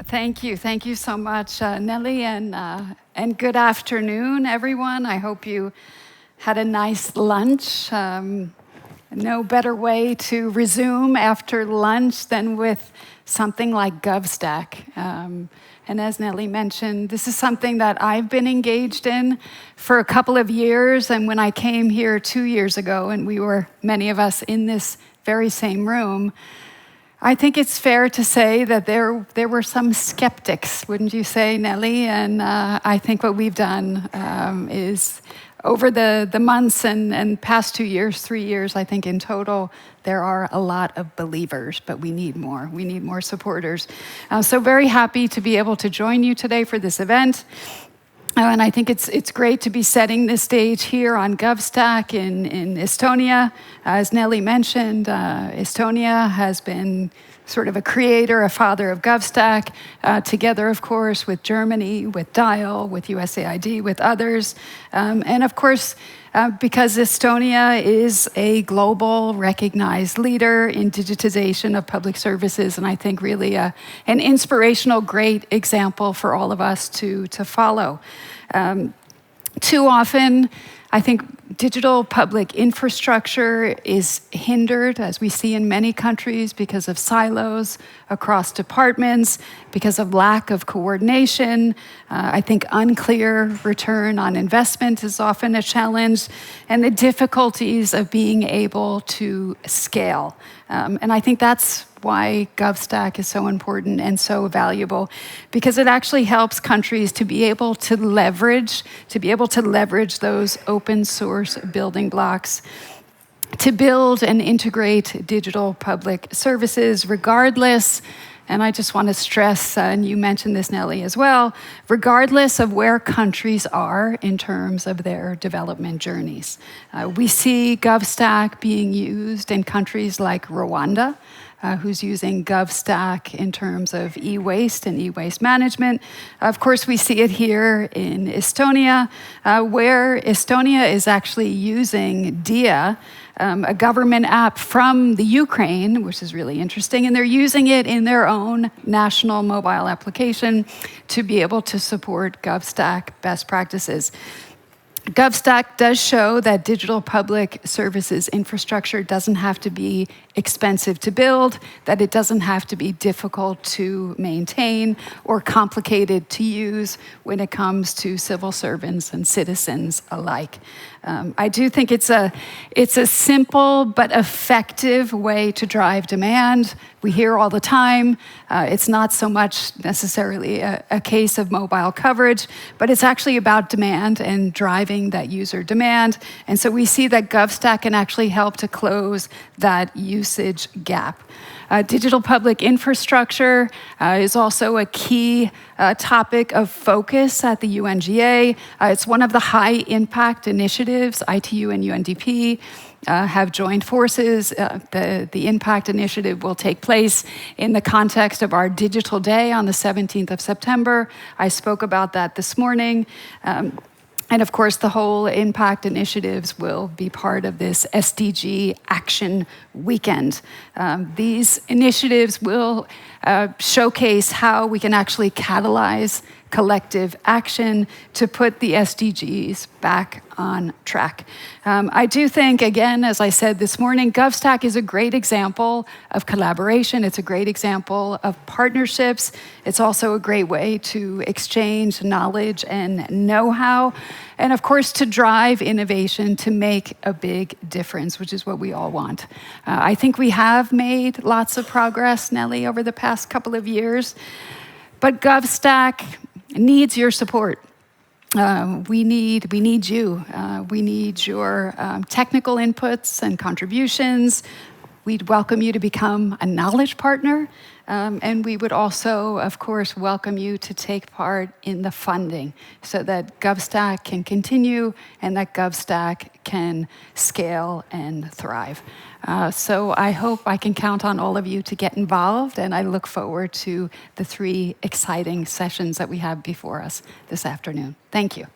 Thank you so much, Nelly, and good afternoon, everyone. I hope you had a nice lunch. No better way to resume after lunch than with something like GovStack. And as Nelly mentioned, this is something that I've been engaged in for a couple of years. And when I came here 2 years ago, and we were, many of us, in this very same room, I think it's fair to say that there were some skeptics, wouldn't you say, Nelly? And I think what we've done is, over the months and past 2 years, 3 years, I think in total, there are a lot of believers, but we need more. We need more supporters. So very happy to be able to join you today for this event. And I think it's great to be setting the stage here on GovStack in Estonia. As Nelly mentioned, Estonia has been sort of a creator, a father of GovStack, together, of course, with Germany, with Dial, with USAID, with others. And of course, because Estonia is a global recognized leader in digitization of public services, and I think really an inspirational, great example for all of us to follow. Too often, I think digital public infrastructure is hindered, as we see in many countries, because of silos across departments, because of lack of coordination. I think unclear return on investment is often a challenge, and the difficulties of being able to scale. And I think that's why GovStack is so important and so valuable, because it actually helps countries to be able to leverage those open source building blocks to build and integrate digital public services regardless. And I just want to stress, and you mentioned this, Nelly, as well, regardless of where countries are in terms of their development journeys. We see GovStack being used in countries like Rwanda, who's using GovStack in terms of e-waste and e-waste management. Of course, we see it here in Estonia, where Estonia is actually using DIA, a government app from the Ukraine, which is really interesting, and they're using it in their own national mobile application to be able to support GovStack best practices. GovStack does show that digital public services infrastructure doesn't have to be expensive to build, that it doesn't have to be difficult to maintain or complicated to use when it comes to civil servants and citizens alike. I do think it's a simple but effective way to drive demand. We hear all the time, it's not so much necessarily a case of mobile coverage, but it's actually about demand and driving that user demand. And so we see that GovStack can actually help to close that usage gap. Digital public infrastructure is also a key topic of focus at the UNGA. It's one of the high impact initiatives. ITU and UNDP have joined forces. The impact initiative will take place in the context of our Digital Day on the 17th of September. I spoke about that this morning. And of course, the whole impact initiatives will be part of this SDG Action Weekend. These initiatives will showcase how we can actually catalyze collective action to put the SDGs back on track. I do think, again, as I said this morning, GovStack is a great example of collaboration. It's a great example of partnerships. It's also a great way to exchange knowledge and know-how, and of course, to drive innovation to make a big difference, which is what we all want. I think we have made lots of progress, Nelly, over the past couple of years, but GovStack needs your support. We need you. We need your technical inputs and contributions. We'd welcome you to become a knowledge partner. And we would also, of course, welcome you to take part in the funding so that GovStack can continue and that GovStack can scale and thrive. So I hope I can count on all of you to get involved, and I look forward to the 3 exciting sessions that we have before us this afternoon. Thank you.